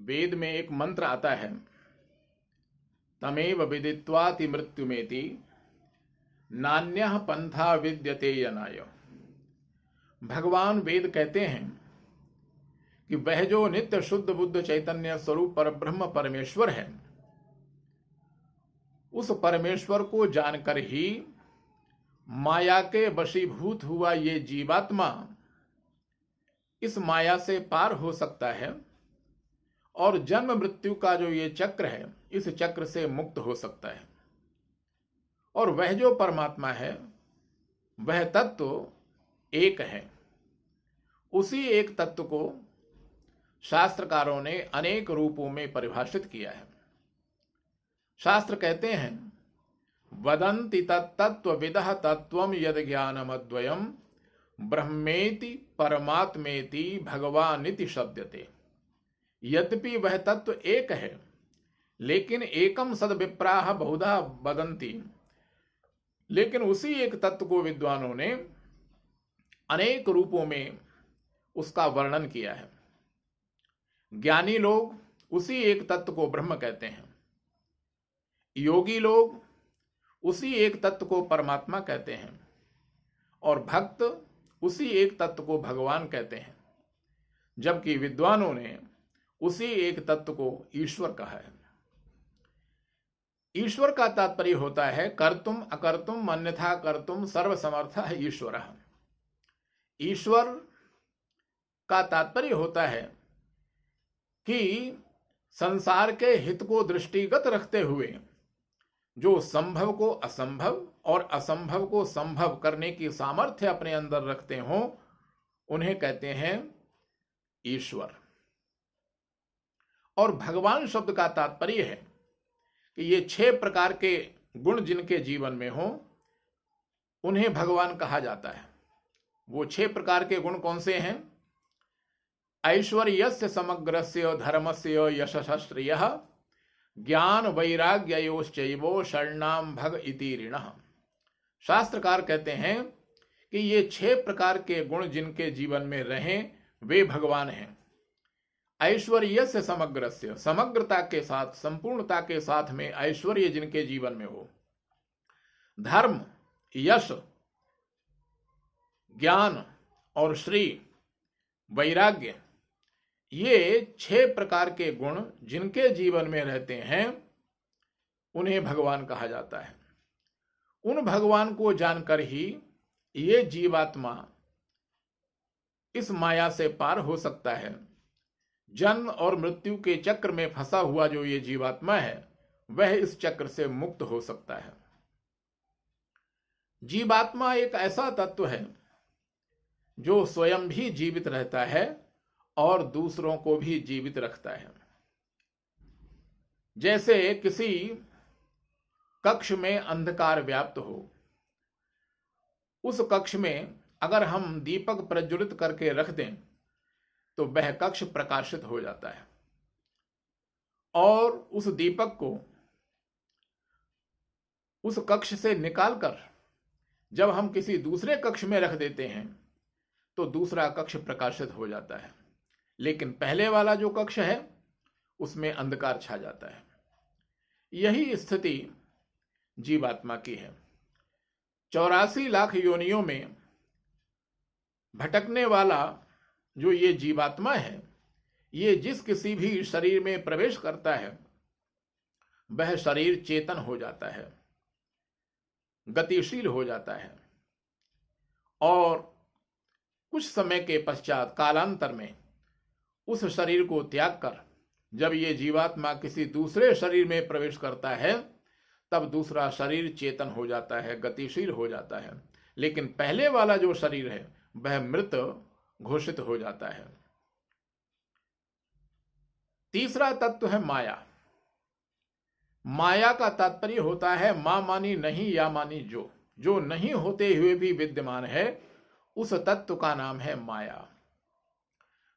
वेद में एक मंत्र आता है, तमेव विदित्वाति मृत्युमेति नान्यः पंथा विद्यते यनाय। भगवान वेद कहते हैं कि वह जो नित्य शुद्ध बुद्ध चैतन्य स्वरूप पर ब्रह्म परमेश्वर है, उस परमेश्वर को जानकर ही माया के वशीभूत हुआ ये जीवात्मा इस माया से पार हो सकता है और जन्म मृत्यु का जो ये चक्र है, इस चक्र से मुक्त हो सकता है। और वह जो परमात्मा है वह तत्व एक है। उसी एक तत्व को शास्त्रकारों ने अनेक रूपों में परिभाषित किया है। शास्त्र कहते हैं, वदन्ति तत्तत्त्वविदः तत्त्वं यद् ज्ञानमद्वयम् ब्रह्मेति परमात्मेति भगवानिति शब्दते। यद्यपि वह तत्व एक है, लेकिन एकम सद विप्राह बहुधा वदन्ति, लेकिन उसी एक तत्व को विद्वानों ने अनेक रूपों में उसका वर्णन किया है। ज्ञानी लोग उसी एक तत्व को ब्रह्म कहते हैं, योगी लोग उसी एक तत्व को परमात्मा कहते हैं और भक्त उसी एक तत्व को भगवान कहते हैं, जबकि विद्वानों ने उसी एक तत्व को ईश्वर कहा है। ईश्वर का तात्पर्य होता है कर्तुम अकर्तुम अन्यथा कर्तुम सर्वसमर्थः ईश्वरः। ईश्वर का तात्पर्य होता है कि संसार के हित को दृष्टिगत रखते हुए जो संभव को असंभव और असंभव को संभव करने की सामर्थ्य अपने अंदर रखते हों, उन्हें कहते हैं ईश्वर। और भगवान शब्द का तात्पर्य है कि ये 6 प्रकार के गुण जिनके जीवन में हो, उन्हें भगवान कहा जाता है। वो 6 प्रकार के गुण कौन से हैं? ऐश्वर्यस्य समग्रस्य धर्मस्य यशश्रियः ज्ञान वैराग्ययोश्चैवो शरणाम भग इति ऋणः। शास्त्रकार कहते हैं कि ये 6 प्रकार के गुण जिनके जीवन में रहें वे भगवान हैं। ऐश्वर्यस्य समग्रस्य, समग्रता के साथ संपूर्णता के साथ में ऐश्वर्य जिनके जीवन में हो, धर्म, यश, ज्ञान और श्री, वैराग्य, ये 6 प्रकार के गुण जिनके जीवन में रहते हैं उन्हें भगवान कहा जाता है। उन भगवान को जानकर ही ये जीवात्मा इस माया से पार हो सकता है। जन्म और मृत्यु के चक्र में फंसा हुआ जो ये जीवात्मा है वह इस चक्र से मुक्त हो सकता है। जीवात्मा एक ऐसा तत्व है जो स्वयं भी जीवित रहता है और दूसरों को भी जीवित रखता है। जैसे किसी कक्ष में अंधकार व्याप्त हो, उस कक्ष में अगर हम दीपक प्रज्वलित करके रख दें तो वह कक्ष प्रकाशित हो जाता है और उस दीपक को उस कक्ष से निकालकर जब हम किसी दूसरे कक्ष में रख देते हैं तो दूसरा कक्ष प्रकाशित हो जाता है, लेकिन पहले वाला जो कक्ष है उसमें अंधकार छा जाता है। यही स्थिति जीवात्मा की है। 84 लाख योनियों में भटकने वाला जो ये जीवात्मा है, ये जिस किसी भी शरीर में प्रवेश करता है वह शरीर चेतन हो जाता है, गतिशील हो जाता है और कुछ समय के पश्चात कालांतर में उस शरीर को त्याग कर जब ये जीवात्मा किसी दूसरे शरीर में प्रवेश करता है तब दूसरा शरीर चेतन हो जाता है, गतिशील हो जाता है, लेकिन पहले वाला जो शरीर है वह मृत घोषित हो जाता है। तीसरा तत्व है माया। माया का तात्पर्य होता है मां मानी नहीं या मानी जो नहीं होते हुए भी विद्यमान है, उस तत्व का नाम है माया।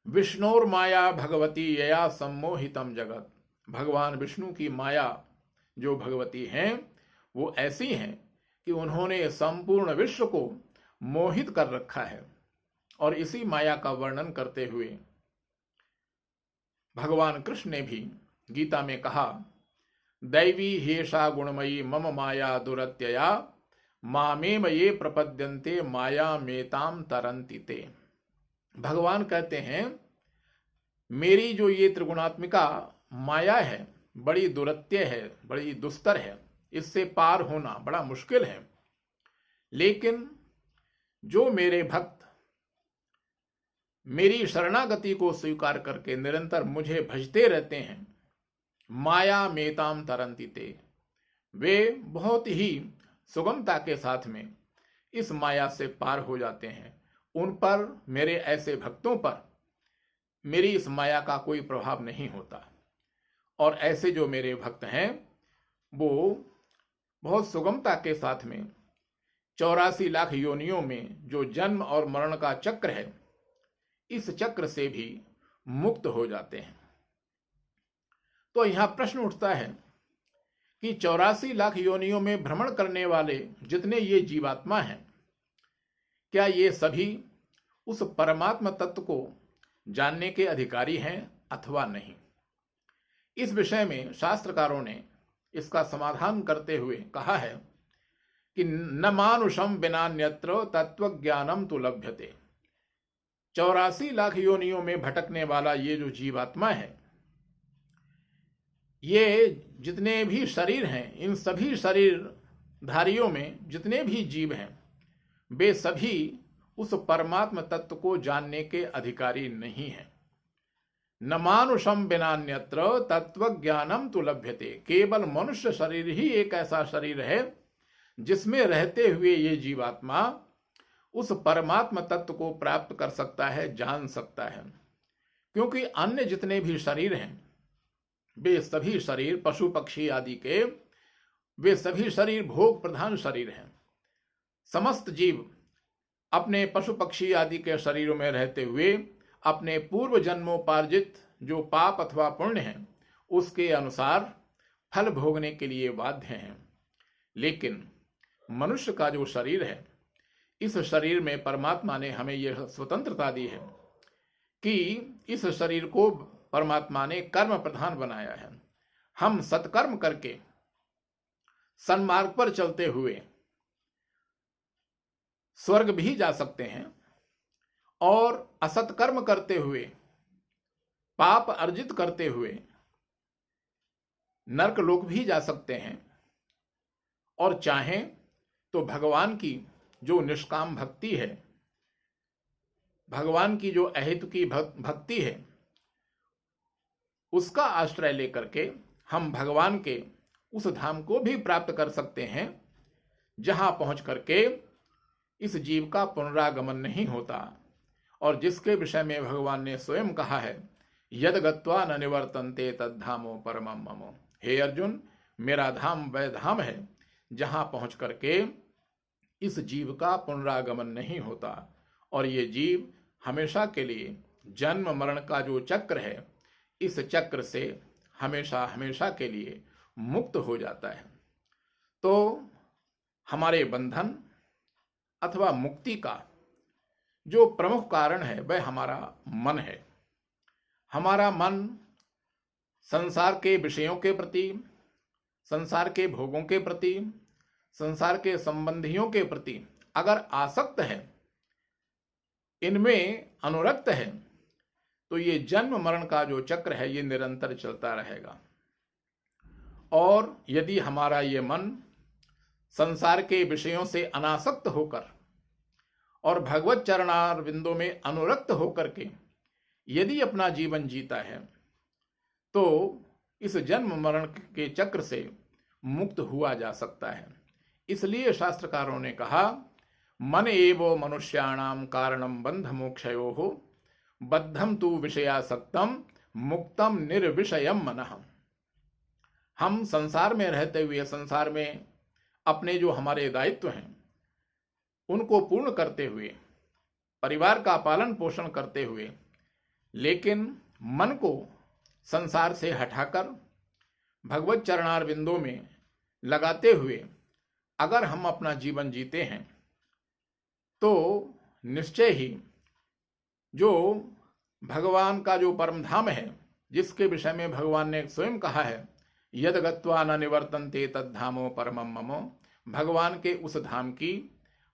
विष्णुर माया भगवती यया सम्मोहितम जगत। भगवान विष्णु की माया जो भगवती हैं वो ऐसी हैं कि उन्होंने संपूर्ण विश्व को मोहित कर रखा है। और इसी माया का वर्णन करते हुए भगवान कृष्ण ने भी गीता में कहा, दैवी हेषा गुणमयी मम माया दुरत्यया मामेम ये प्रपद्यन्ते माया मेताम तरन्ति ते। भगवान कहते हैं, मेरी जो ये त्रिगुणात्मिका माया है बड़ी दुरत्य है, बड़ी दुस्तर है, इससे पार होना बड़ा मुश्किल है। लेकिन जो मेरे भक्त मेरी शरणागति को स्वीकार करके निरंतर मुझे भजते रहते हैं, माया मेताम तरन्ति ते, वे बहुत ही सुगमता के साथ में इस माया से पार हो जाते हैं। उन पर, मेरे ऐसे भक्तों पर मेरी इस माया का कोई प्रभाव नहीं होता। और ऐसे जो मेरे भक्त हैं वो बहुत सुगमता के साथ में 84 लाख योनियों में जो जन्म और मरण का चक्र है, इस चक्र से भी मुक्त हो जाते हैं। तो यहां प्रश्न उठता है कि 84 लाख योनियों में भ्रमण करने वाले जितने ये जीवात्मा हैं, क्या ये सभी उस परमात्मा तत्व को जानने के अधिकारी हैं अथवा नहीं? इस विषय में शास्त्रकारों ने इसका समाधान करते हुए कहा है कि न मानुषम विनान्यत्र तत्व ज्ञानम तो लभ्यते। 84 लाख योनियों में भटकने वाला ये जो जीवात्मा है, ये जितने भी शरीर हैं, इन सभी शरीरधारियों में जितने भी जीव हैं, वे सभी उस परमात्म तत्व को जानने के अधिकारी नहीं हैं। न मानुषम विनान्यत्र तत्व ज्ञानम तो लभ्यते। केवल मनुष्य शरीर ही एक ऐसा शरीर है जिसमें रहते हुए ये जीवात्मा उस परमात्म तत्व को प्राप्त कर सकता है, जान सकता है। क्योंकि अन्य जितने भी शरीर हैं, वे सभी शरीर पशु पक्षी आदि के, वे सभी शरीर भोग प्रधान शरीर हैं। समस्त जीव अपने पशु पक्षी आदि के शरीरों में रहते हुए अपने पूर्व जन्मोपार्जित जो पाप अथवा पुण्य है उसके अनुसार फल भोगने के लिए बाध्य हैं। लेकिन मनुष्य का जो शरीर है, इस शरीर में परमात्मा ने हमें यह स्वतंत्रता दी है कि इस शरीर को परमात्मा ने कर्म प्रधान बनाया है। हम सत्कर्म करके सन्मार्ग पर चलते हुए स्वर्ग भी जा सकते हैं और असत्कर्म करते हुए, पाप अर्जित करते हुए नरक लोक भी जा सकते हैं। और चाहें तो भगवान की जो निष्काम भक्ति है, भगवान की जो अहेतु की भक्ति है, उसका आश्रय लेकर के हम भगवान के उस धाम को भी प्राप्त कर सकते हैं जहां पहुंच करके इस जीव का पुनरागमन नहीं होता, और जिसके विषय में भगवान ने स्वयं कहा है, यद गत्वा न निवर्तन्ते तद्धामो परमम ममो। हे अर्जुन, मेरा धाम वह धाम है जहां पहुंच करके इस जीव का पुनरागमन नहीं होता, और ये जीव हमेशा के लिए जन्म मरण का जो चक्र है, इस चक्र से हमेशा हमेशा के लिए मुक्त हो जाता है। तो हमारे बंधन अथवा मुक्ति का जो प्रमुख कारण है वह हमारा मन है। हमारा मन संसार के विषयों के प्रति, संसार के भोगों के प्रति, संसार के संबंधियों के प्रति अगर आसक्त है, इनमें अनुरक्त है, तो ये जन्म मरण का जो चक्र है ये निरंतर चलता रहेगा। और यदि हमारा ये मन संसार के विषयों से अनासक्त होकर और भगवत चरणारविंदों में अनुरक्त होकर के यदि अपना जीवन जीता है, तो इस जन्म मरण के चक्र से मुक्त हुआ जा सकता है। इसलिए शास्त्रकारों ने कहा, मन एवो मनुष्याणाम कारणम बंध मोक्षयोः बद्धम तु विषयासक्तम मुक्तम निर्विषयम मनः। हम संसार में रहते हुए संसार में अपने जो हमारे दायित्व हैं उनको पूर्ण करते हुए, परिवार का पालन पोषण करते हुए, लेकिन मन को संसार से हटाकर भगवत चरणारविंदों में लगाते हुए अगर हम अपना जीवन जीते हैं, तो निश्चय ही जो भगवान का जो परम धाम है जिसके विषय में भगवान ने स्वयं कहा है, यद गत्वा न निवर्तन्ते तद्धामो परमम ममो। भगवान के उस धाम की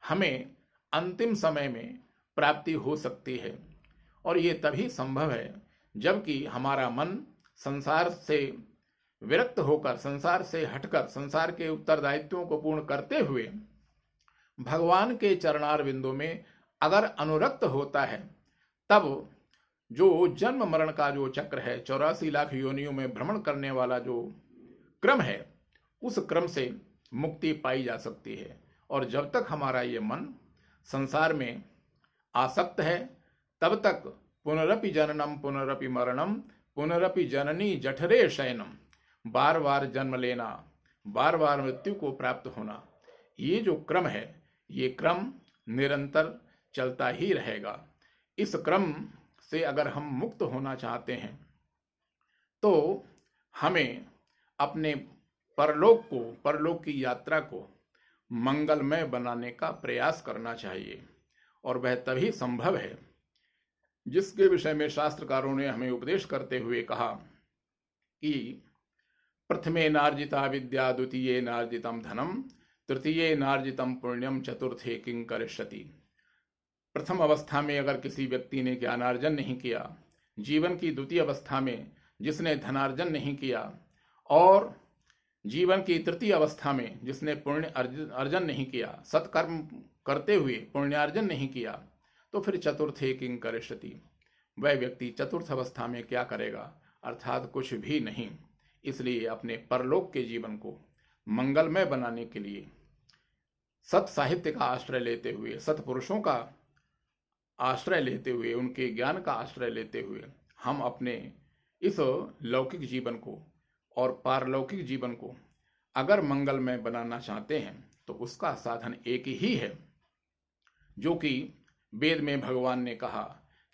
हमें अंतिम समय में प्राप्ति हो सकती है, और ये तभी संभव है जबकि हमारा मन संसार से विरक्त होकर, संसार से हटकर, संसार के उत्तरदायित्वों को पूर्ण करते हुए भगवान के चरणार बिंदु में अगर अनुरक्त होता है, तब जो जन्म मरण का जो चक्र है, 84 लाख योनियों में भ्रमण करने वाला जो क्रम है, उस क्रम से मुक्ति पाई जा सकती है। और जब तक हमारा ये मन संसार में आसक्त है, तब तक पुनरपि जननम पुनरपि मरणम पुनरपि जननी जठरे शयनम, बार बार जन्म लेना, बार बार मृत्यु को प्राप्त होना, ये जो क्रम है, ये क्रम निरंतर चलता ही रहेगा। इस क्रम से अगर हम मुक्त होना चाहते हैं तो हमें अपने परलोक को, परलोक की यात्रा को मंगलमय बनाने का प्रयास करना चाहिए। और वह तभी संभव है जिसके विषय में शास्त्रकारों ने हमें उपदेश करते हुए कहा कि प्रथमे नार्जिता विद्या, द्वितीये नार्जितम धनम, तृतीये नार्जितम पुण्यम, चतुर्थे किं करिष्यति। प्रथम अवस्था में अगर किसी व्यक्ति ने ज्ञानार्जन नहीं किया, जीवन की द्वितीय अवस्था में जिसने धनार्जन नहीं किया, और जीवन की तृतीय अवस्था में जिसने पुण्य अर्जन नहीं किया, सत्कर्म करते हुए पुण्यार्जन नहीं किया, तो फिर चतुर्थे किं करिष्यति, वह व्यक्ति चतुर्थ अवस्था में क्या करेगा, अर्थात कुछ भी नहीं। इसलिए अपने परलोक के जीवन को मंगलमय बनाने के लिए सत साहित्य का आश्रय लेते हुए, सत्पुरुषों का आश्रय लेते हुए, उनके ज्ञान का आश्रय लेते हुए हम अपने इस लौकिक जीवन को और पारलौकिक जीवन को अगर मंगलमय बनाना चाहते हैं तो उसका साधन एक ही है, जो कि वेद में भगवान ने कहा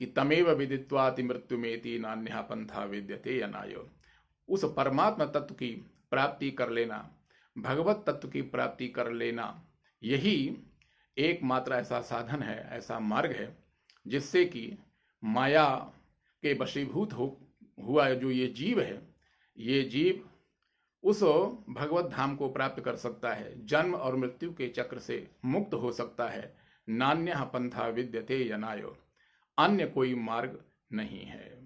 कि तमेव विदित्वाति मृत्युमेति नान्यः पंथा विद्यते अनाय। उस परमात्मा तत्व की प्राप्ति कर लेना, भगवत तत्व की प्राप्ति कर लेना, यही एकमात्र ऐसा साधन है, ऐसा मार्ग है जिससे कि माया के वशीभूत हुआ जो ये जीव है, ये जीव उस भगवत धाम को प्राप्त कर सकता है, जन्म और मृत्यु के चक्र से मुक्त हो सकता है। नान्यः पंथा विद्यते यनाय, अन्य कोई मार्ग नहीं है।